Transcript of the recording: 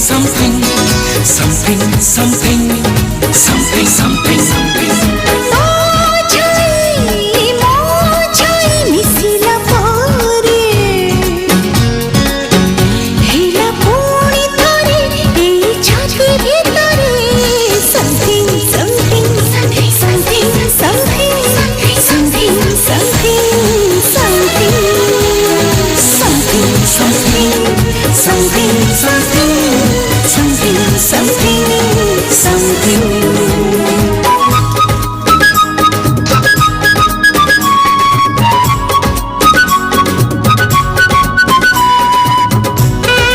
something, something, something, something, something, something. Something, something, something, something, something.